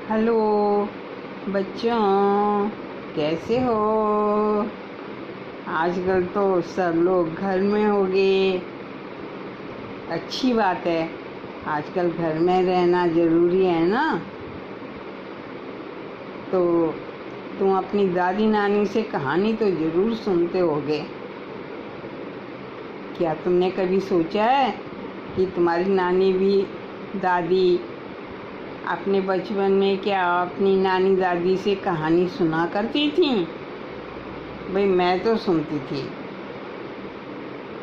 Hello बच्चों, कैसे हो। आजकल तो सब लोग घर में होंगे। अच्छी बात है, आजकल घर में रहना ज़रूरी है ना। तो तुम अपनी दादी नानी से कहानी तो ज़रूर सुनते होगे। क्या तुमने कभी सोचा है कि तुम्हारी नानी भी दादी अपने बचपन में क्या अपनी नानी दादी से कहानी सुना करती थी? भाई मैं तो सुनती थी।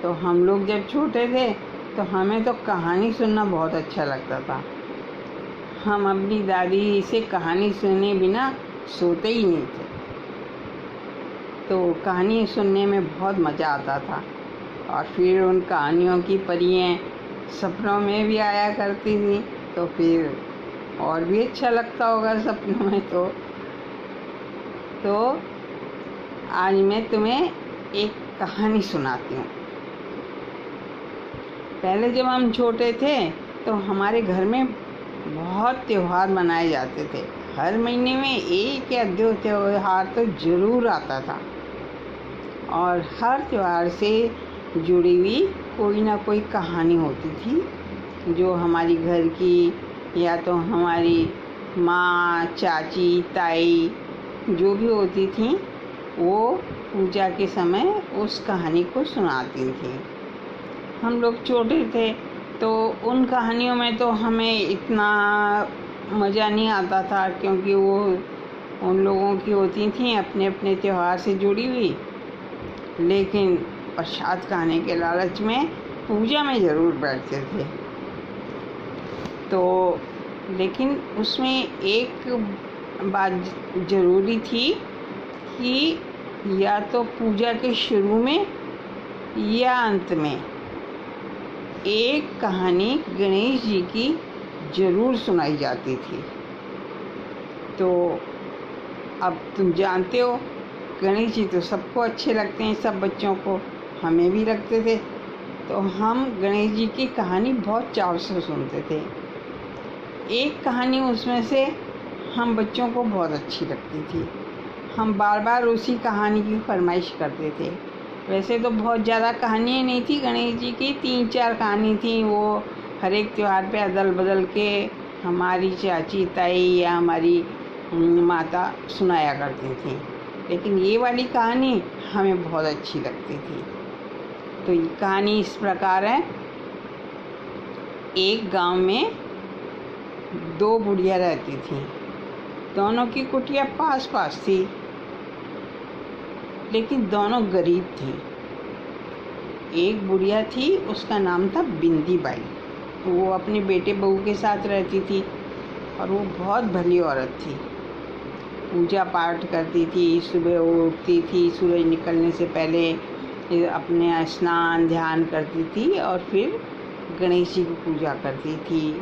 तो हम लोग जब छोटे थे तो हमें तो कहानी सुनना बहुत अच्छा लगता था। हम अपनी दादी से कहानी सुने बिना सोते ही नहीं थे। तो कहानी सुनने में बहुत मज़ा आता था। और फिर उन कहानियों की परियां सपनों में भी आया करती थी, तो फिर और भी अच्छा लगता होगा सपनों में। तो आज मैं तुम्हें एक कहानी सुनाती हूँ। पहले जब हम छोटे थे तो हमारे घर में बहुत त्यौहार मनाए जाते थे। हर महीने में एक या दो त्यौहार तो ज़रूर आता था, और हर त्यौहार से जुड़ी हुई कोई ना कोई कहानी होती थी, जो हमारी घर की या तो हमारी माँ, चाची, ताई जो भी होती थी, वो पूजा के समय उस कहानी को सुनाती थी। हम लोग छोटे थे तो उन कहानियों में तो हमें इतना मज़ा नहीं आता था, क्योंकि वो उन लोगों की होती थी अपने अपने त्यौहार से जुड़ी हुई। लेकिन प्रसाद खाने के लालच में पूजा में ज़रूर बैठते थे। तो लेकिन उसमें एक बात ज़रूरी थी कि या तो पूजा के शुरू में या अंत में एक कहानी गणेश जी की ज़रूर सुनाई जाती थी। तो अब तुम जानते हो, गणेश जी तो सबको अच्छे लगते हैं, सब बच्चों को, हमें भी लगते थे। तो हम गणेश जी की कहानी बहुत चाव से सुनते थे। एक कहानी उसमें से हम बच्चों को बहुत अच्छी लगती थी। हम बार बार उसी कहानी की फरमाइश करते थे। वैसे तो बहुत ज़्यादा कहानियाँ नहीं थी गणेश जी की, 3-4 कहानी थी। वो हर एक त्यौहार पे अदल बदल के हमारी चाची, ताई या हमारी माता सुनाया करती थी। लेकिन ये वाली कहानी हमें बहुत अच्छी लगती थी। तो ये कहानी इस प्रकार है। एक गांव में 2 बुढ़िया रहती थी। दोनों की कुटिया पास पास थी, लेकिन दोनों गरीब थी। एक बुढ़िया थी, उसका नाम था बिंदी बाई। वो अपने बेटे बहू के साथ रहती थी, और वो बहुत भली औरत थी। पूजा पाठ करती थी, सुबह उठती थी, सूरज निकलने से पहले अपने स्नान ध्यान करती थी, और फिर गणेश जी की पूजा करती थी।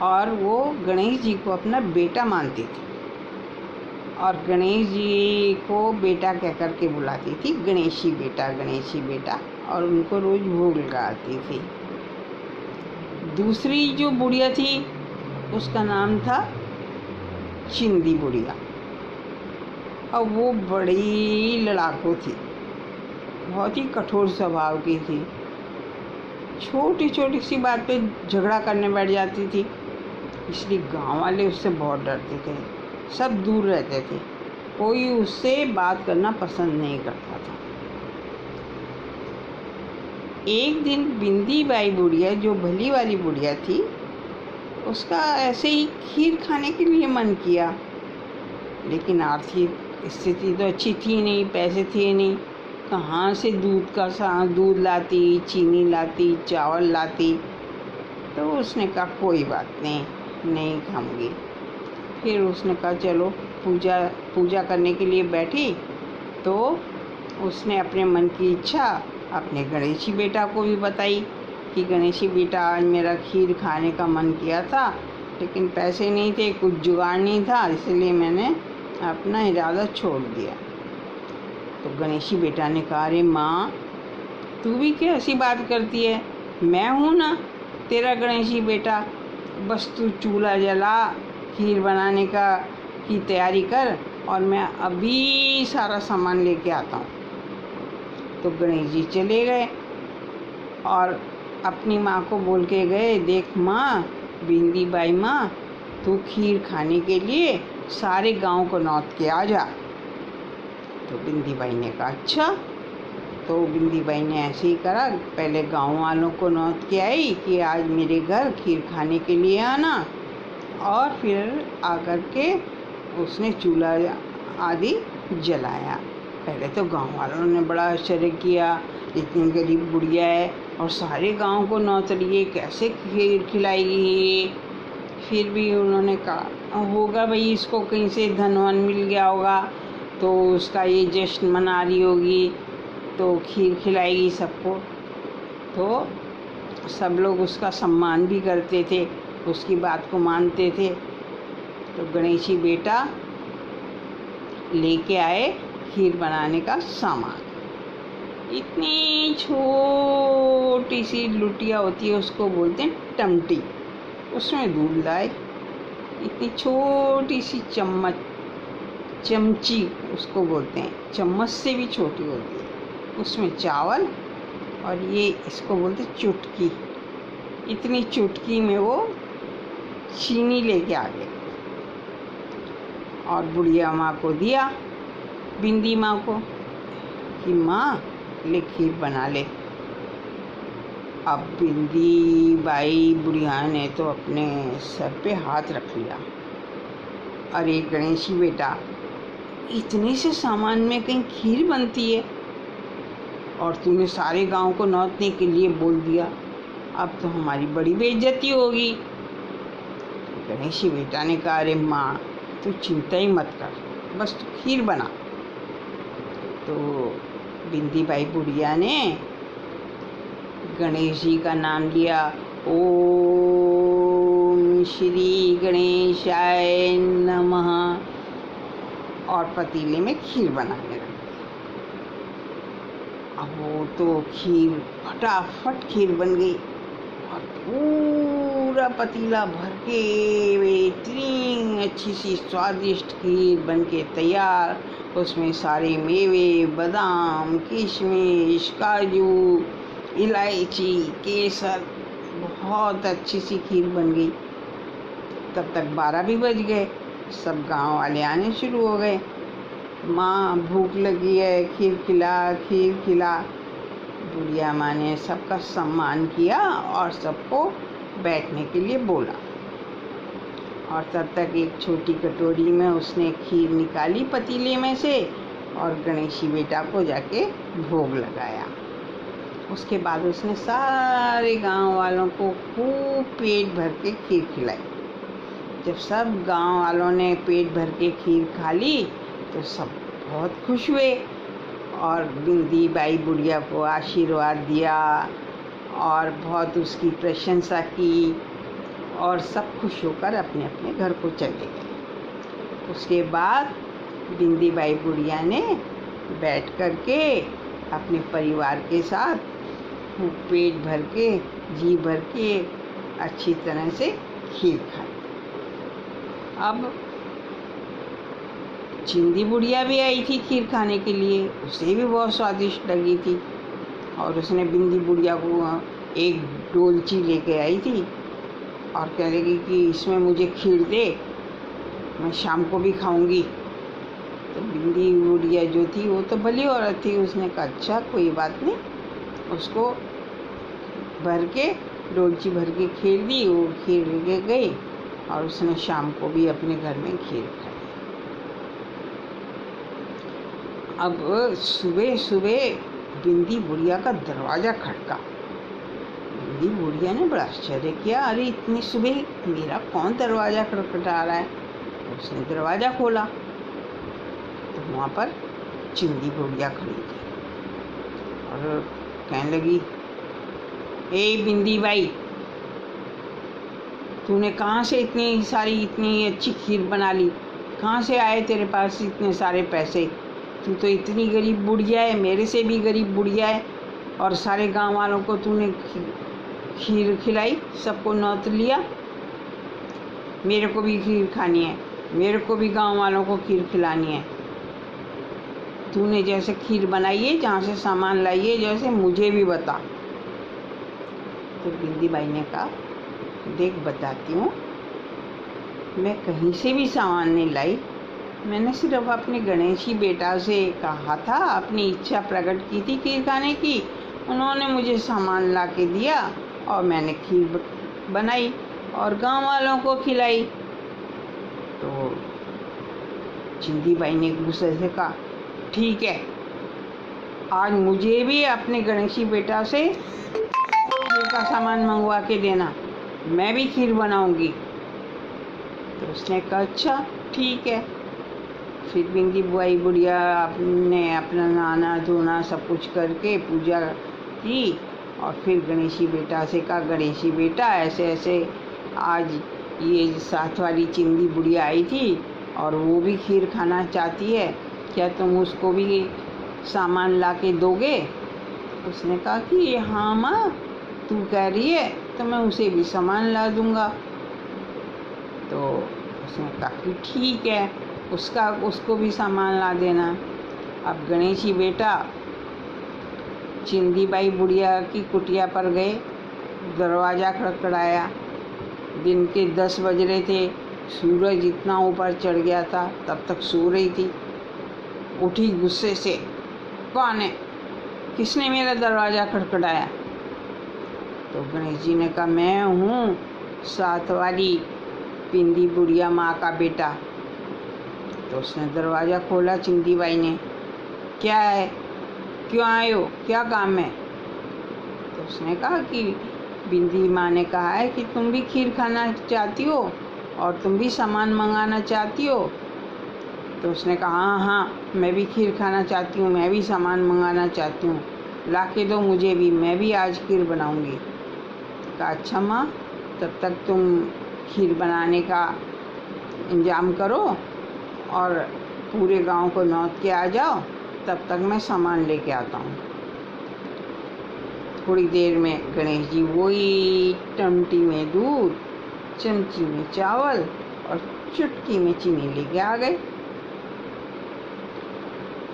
और वो गणेश जी को अपना बेटा मानती थी, और गणेश जी को बेटा कह कर के बुलाती थी, गणेशी बेटा, गणेशी बेटा, और उनको रोज़ भोग लगाती थी। दूसरी जो बुढ़िया थी उसका नाम था चिंदी बुढ़िया, और वो बड़ी लड़ाकू थी, बहुत ही कठोर स्वभाव की थी। छोटी छोटी सी बात पे झगड़ा करने बैठ जाती थी, इसलिए गांव वाले उससे बहुत डरते थे, सब दूर रहते थे, कोई उससे बात करना पसंद नहीं करता था। एक दिन बिंदी बाई बुढ़िया, जो भली वाली बुढ़िया थी, उसका ऐसे ही खीर खाने के लिए मन किया। लेकिन आर्थिक स्थिति तो अच्छी थी नहीं, पैसे थे नहीं, कहाँ से दूध लाती, चीनी लाती, चावल लाती। तो उसने कहा कोई बात नहीं खाऊंगी। फिर उसने कहा चलो पूजा करने के लिए बैठी, तो उसने अपने मन की इच्छा अपने गणेशी बेटा को भी बताई कि गणेशी बेटा, आज मेरा खीर खाने का मन किया था, लेकिन पैसे नहीं थे, कुछ जुगाड़ नहीं था, इसलिए मैंने अपना इरादा छोड़ दिया। तो गणेशी बेटा ने कहा, अरे माँ, तू भी क्या ऐसी बात करती है, मैं हूँ ना तेरा गणेशी बेटा, बस तू चूल्हा जला खीर बनाने की तैयारी कर और मैं अभी सारा सामान लेके आता हूँ। तो गणेश जी चले गए और अपनी माँ को बोल के गए, देख माँ, बिंदी बाई माँ, तू खीर खाने के लिए सारे गांव को नौत के आ जा। तो बिंदी बाई ने कहा अच्छा। तो बिंदी बाई ने ऐसे ही करा, पहले गांव वालों को नौत के आई कि आज मेरे घर खीर खाने के लिए आना, और फिर आकर के उसने चूल्हा आदि जलाया। पहले तो गांव वालों ने बड़ा आश्चर्य किया, इतनी गरीब बुढ़िया है और सारे गांव को नौत लिए, कैसे खीर खिलाएगी। फिर भी उन्होंने कहा होगा भाई, इसको कहीं से धनवान मिल गया होगा तो उसका ये जश्न मना रही होगी तो खीर खिलाएगी सबको। तो सब लोग उसका सम्मान भी करते थे, उसकी बात को मानते थे। तो गणेशी बेटा लेके आए खीर बनाने का सामान। इतनी छोटी सी लुटिया होती है, उसको बोलते हैं टमटी, उसमें दूध लाए। इतनी छोटी सी चमची उसको बोलते हैं, चम्मच से भी छोटी होती है, उसमें चावल, और ये इसको बोलते चुटकी। इतनी चुटकी में वो चीनी लेके आ गए और बुढ़िया माँ को दिया, बिंदी माँ को, कि माँ ले खीर बना ले। अब बिंदी बाई बुढ़िया ने तो अपने सर पे हाथ रख लिया, अरे गणेशी बेटा, इतने से सामान में कहीं खीर बनती है और तूने सारे गांव को नौतने के लिए बोल दिया, अब तो हमारी बड़ी बेइज्जती होगी। गणेशी बेटा ने कहा, अरे माँ तू चिंता ही मत कर, बस तू खीर बना। तो बिंदी बाई बुढ़िया ने गणेश जी का नाम लिया, ओम श्री गणेशाय नमः, और पतीले में खीर बनाने लगी। अब वो तो खीर फटाफट खीर बन गई और पूरा पतीला भर के इतनी अच्छी सी स्वादिष्ट खीर बन के तैयार। उसमें सारे मेवे, बादाम, किशमिश, काजू, इलायची, केसर, बहुत अच्छी सी खीर बन गई। तब तक 12 भी बज गए, सब गांव वाले आने शुरू हो गए, माँ भूख लगी है, खीर खिला, खीर खिला। बुढ़िया माँ ने सबका सम्मान किया और सबको बैठने के लिए बोला, और तब तक एक छोटी कटोरी में उसने खीर निकाली पतीले में से और गणेशी बेटा को जाके भोग लगाया। उसके बाद उसने सारे गांव वालों को खूब पेट भर के खीर खिलाई। जब सब गांव वालों ने पेट भर के खीर खा ली तो सब बहुत खुश हुए और बिंदी बाई बुढ़िया को आशीर्वाद दिया और बहुत उसकी प्रशंसा की, और सब खुश होकर अपने अपने घर को चले गए। उसके बाद बिंदी बाई बुढ़िया ने बैठ कर के अपने परिवार के साथ पेट भर के, जी भर के अच्छी तरह से खीर खाई। अब चिंदी बुढ़िया भी आई थी खीर खाने के लिए, उसे भी बहुत स्वादिष्ट लगी थी और उसने बिंदी बुढ़िया को एक डोलची लेके आई थी और कह लगी कि इसमें मुझे खीर दे, मैं शाम को भी खाऊंगी। तो बिंदी बुढ़िया जो थी वो तो भली औरत थी, उसने कहा अच्छा कोई बात नहीं, उसको भर के डोलची भर के खीर दी। वो खीर लेके गई और उसने शाम को भी अपने घर में खीर खाई। अब सुबह सुबह बिंदी बुढ़िया का दरवाज़ा खटका। बिंदी बुढ़िया ने बड़ा आश्चर्य किया, अरे इतनी सुबह मेरा कौन दरवाज़ा खटखटा रहा है। उसने दरवाज़ा खोला तो वहाँ पर चिंदी बुढ़िया खड़ी थी और कहने लगी, ए बिंदी बाई, तूने कहाँ से इतनी अच्छी खीर बना ली, कहाँ से आए तेरे पास इतने सारे पैसे, तू तो इतनी गरीब बुढ़िया है, मेरे से भी गरीब बुढ़िया है, और सारे गांव वालों को तूने खीर खिलाई, सबको नौत लिया। मेरे को भी खीर खानी है, मेरे को भी गांव वालों को खीर खिलानी है। तूने जैसे खीर बनाई है, जहाँ से सामान लाई है, जैसे मुझे भी बता। तो बिंदी बाई ने कहा, देख बताती हूँ, मैं कहीं से भी सामान नहीं लाई, मैंने सिर्फ अपने गणेशी बेटा से कहा था, अपनी इच्छा प्रकट की थी खीर खाने की, उन्होंने मुझे सामान ला के दिया और मैंने खीर बनाई और गांव वालों को खिलाई। तो चिंदी बाई ने गुस्से से कहा, ठीक है, आज मुझे भी अपने गणेशी बेटा से खीर का सामान मंगवा के देना, मैं भी खीर बनाऊंगी। तो उसने कहा, अच्छा ठीक है। फिर बिंदी बुआई बुढ़िया ने अपना नहाना धोना सब कुछ करके पूजा की और फिर गणेशी बेटा से कहा, गणेशी बेटा ऐसे ऐसे आज ये साथ वाली चिंदी बुढ़िया आई थी और वो भी खीर खाना चाहती है, क्या तुम उसको भी सामान ला के दोगे? उसने कहा कि हाँ माँ, तू कह रही है तो मैं उसे भी सामान ला दूंगा। तो उसने कहा कि ठीक है, उसको भी सामान ला देना। अब गणेशी बेटा चिंदी बाई बुढ़िया की कुटिया पर गए, दरवाज़ा खड़खड़ाया। दिन के 10 बज रहे थे, सूरज इतना ऊपर चढ़ गया था, तब तक सो रही थी। उठी गुस्से से, कौन है, किसने मेरा दरवाज़ा खड़खड़ाया? तो गणेश जी ने कहा, मैं हूँ साथ वाली बिंदी बुढ़िया माँ का बेटा। तो उसने दरवाज़ा खोला चिंदी बाई ने, क्या है, क्यों आए हो, क्या काम है? तो उसने कहा कि बिंदी माँ ने कहा है कि तुम भी खीर खाना चाहती हो और तुम भी सामान मंगाना चाहती हो। तो उसने कहा, हाँ हाँ, मैं भी खीर खाना चाहती हूँ, मैं भी सामान मंगाना चाहती हूँ, ला के दो मुझे भी, मैं भी आज खीर बनाऊँगी। कहा, अच्छा माँ, तब तक तुम खीर बनाने का इंतजाम करो और पूरे गांव को न्योत के आ जाओ, तब तक मैं सामान लेके आता हूँ। थोड़ी देर में गणेश जी वही टमटी में दूध, चमची में चावल और चुटकी में चीनी लेके आ गए।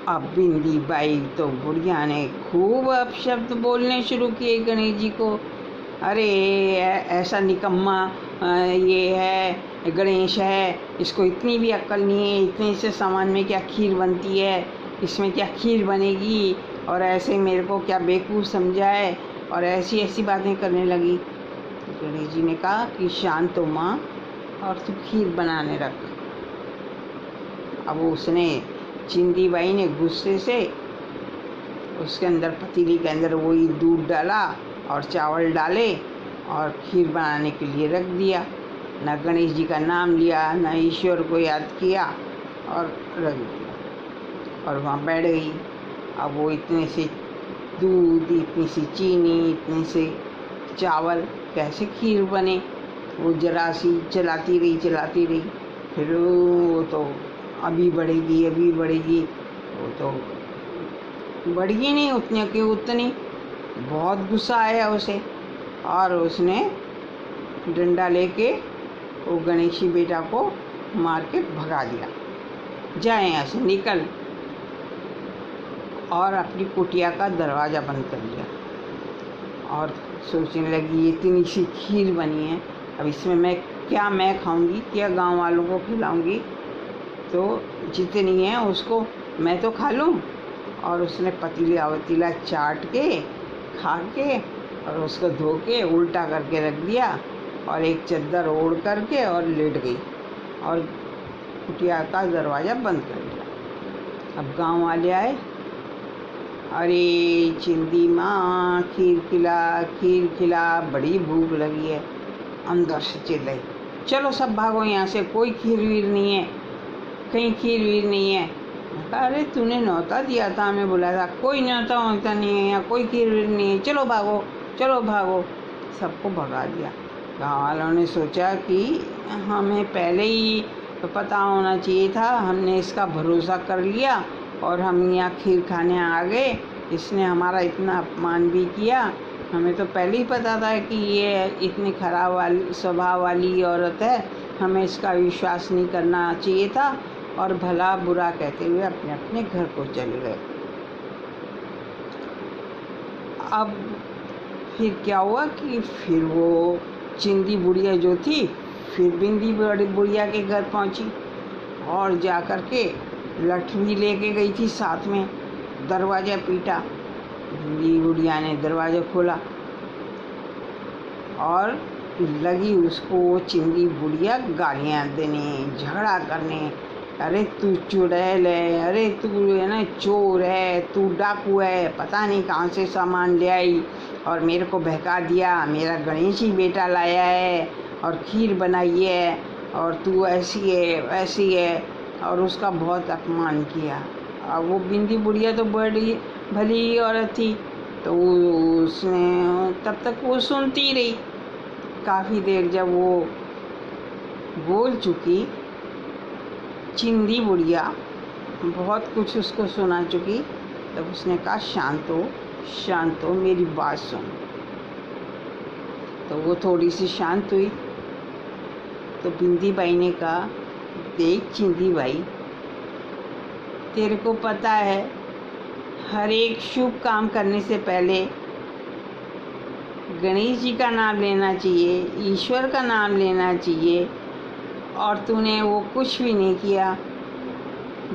अब बिंदी बाई तो बुढ़िया ने खूब अपशब्द बोलने शुरू किए गणेश जी को। अरे ऐसा निकम्मा ये है, गणेश है, इसको इतनी भी अक्ल नहीं है, इतने से सामान में क्या खीर बनती है, इसमें क्या खीर बनेगी, और ऐसे मेरे को क्या बेवकूफ़ समझा है, और ऐसी ऐसी बातें करने लगी। गणेश जी ने कहा कि शांत हो माँ, और तू खीर बनाने रख। अब उसने चिंदी बाई ने गुस्से से उसके अंदर, पतीली के अंदर वही दूध डाला और चावल डाले और खीर बनाने के लिए रख दिया। न गणेश जी का नाम लिया, न ईश्वर को याद किया और रख दिया और वहाँ बैठ गई। अब वो इतने से दूध, इतनी सी चीनी, इतने से चावल, कैसे खीर बने? वो जरा सी चलाती रही, फिर वो तो अभी बढ़ेगी, वो तो बढ़ी नहीं उतने की उतनी। बहुत गुस्सा आया उसे और उसने डंडा लेके वो गणेशी बेटा को मार के भगा दिया, जा यहाँ से निकल, और अपनी कुटिया का दरवाज़ा बंद कर दिया। और सोचने लगी, ये इतनी सी खीर बनी है, अब इसमें मैं खाऊंगी, क्या गांव वालों को खिलाऊंगी? तो जितनी है उसको मैं तो खा लूँ। और उसने पतीला चाट के खा के और उसको धो के उल्टा करके रख दिया और एक चद्दर ओढ़ करके और लेट गई और कुटिया का दरवाज़ा बंद कर दिया। अब गांव वाले आए, अरे चिंदी माँ, खीर खिला, बड़ी भूख लगी है। अंदर से चिल्लाई, चलो सब भागो यहाँ से, कोई खीर वीर नहीं है, कहीं खीर वीर नहीं है। अरे तूने न्योता दिया था, हमें बुलाया था, कोई न्योता होता नहीं है यहाँ, कोई खीर वीर नहीं है, चलो भागो। सबको भगा दिया। गाँव वालों ने सोचा कि हमें पहले ही तो पता होना चाहिए था, हमने इसका भरोसा कर लिया और हम यहाँ खीर खाने आ गए, इसने हमारा इतना अपमान भी किया। हमें तो पहले ही पता था कि ये इतनी खराब स्वभाव वाली औरत है, हमें इसका विश्वास नहीं करना चाहिए था और भला बुरा कहते हुए अपने अपने घर को चले गए। अब फिर क्या हुआ कि फिर वो चिंदी बुढ़िया जो थी फिर बिंदी बुढ़िया के घर पहुंची और जा कर के लठ भी लेके गई थी साथ में। दरवाज़ा पीटा, बिंदी बुढ़िया ने दरवाज़ा खोला और लगी उसको वो चिंदी बुढ़िया गालियाँ देने, झगड़ा करने। अरे तू चुड़ैल है, अरे तू है ना चोर है, तू डाकू है, पता नहीं कहाँ से सामान ले आई और मेरे को बहका दिया, मेरा गणेश ही बेटा लाया है और खीर बनाई है और तू ऐसी है वैसी है, और उसका बहुत अपमान किया। अब वो बिंदी बुढ़िया तो बड़ी भली औरत थी, तो उसने तब तक वो सुनती रही। काफ़ी देर जब वो बोल चुकी, चिंदी बुढ़िया बहुत कुछ उसको सुना चुकी, तब उसने कहा शांत हो मेरी बात सुन। तो वो थोड़ी सी शांत हुई। तो बिंदी बाई ने कहा, देख चिंदी बाई, तेरे को पता है हर एक शुभ काम करने से पहले गणेश जी का नाम लेना चाहिए, ईश्वर का नाम लेना चाहिए, और तूने वो कुछ भी नहीं किया।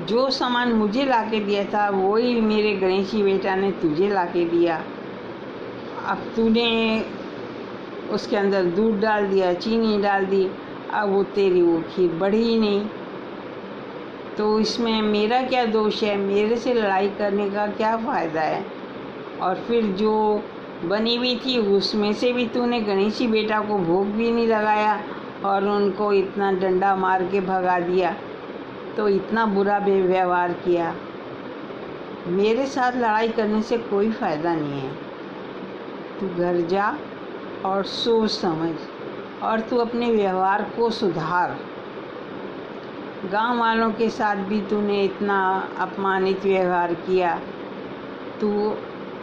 जो सामान मुझे लाके दिया था वही मेरे गणेश जी बेटा ने तुझे लाके दिया। अब तूने उसके अंदर दूध डाल दिया, चीनी डाल दी, अब वो तेरी वो खीर बढ़ी ही नहीं। तो इसमें मेरा क्या दोष है? मेरे से लड़ाई करने का क्या फ़ायदा है? और फिर जो बनी हुई थी उसमें से भी तूने गणेश जी बेटा को भोग भी नहीं लगाया और उनको इतना डंडा मार के भगा दिया। तो इतना बुरा व्यवहार किया। मेरे साथ लड़ाई करने से कोई फ़ायदा नहीं है। तू घर जा और सोच समझ और तू अपने व्यवहार को सुधार। गांव वालों के साथ भी तूने इतना अपमानित व्यवहार किया। तू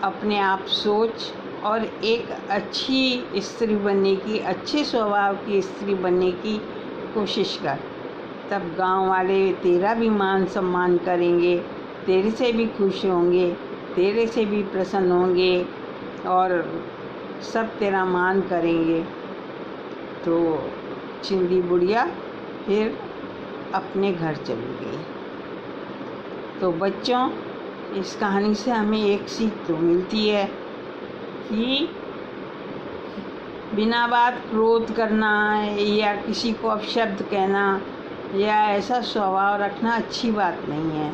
अपने आप सोच और एक अच्छी स्त्री बनने की, अच्छे स्वभाव की स्त्री बनने की कोशिश कर। तब गांव वाले तेरा भी मान सम्मान करेंगे, तेरे से भी खुश होंगे, तेरे से भी प्रसन्न होंगे और सब तेरा मान करेंगे। तो चिंदी बुढ़िया फिर अपने घर चली गई। तो बच्चों, इस कहानी से हमें एक सीख तो मिलती है कि बिना बात क्रोध करना या किसी को अपशब्द कहना या ऐसा स्वभाव रखना अच्छी बात नहीं है।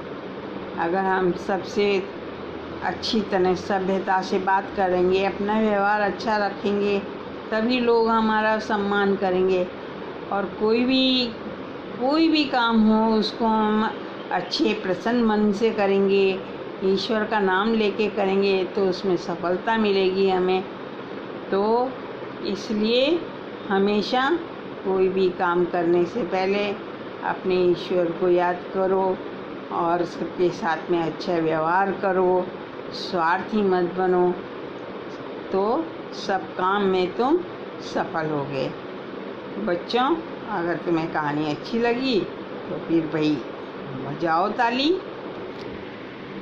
अगर हम सबसे अच्छी तरह सभ्यता से बात करेंगे, अपना व्यवहार अच्छा रखेंगे, तभी लोग हमारा सम्मान करेंगे। और कोई भी काम हो उसको हम अच्छे प्रसन्न मन से करेंगे, ईश्वर का नाम लेके करेंगे तो उसमें सफलता मिलेगी हमें। तो इसलिए हमेशा कोई भी काम करने से पहले अपने ईश्वर को याद करो और सबके साथ में अच्छा व्यवहार करो, स्वार्थी मत बनो, तो सब काम में तुम सफल होगे। बच्चों, अगर तुम्हें कहानी अच्छी लगी तो फिर भाई बजाओ ताली।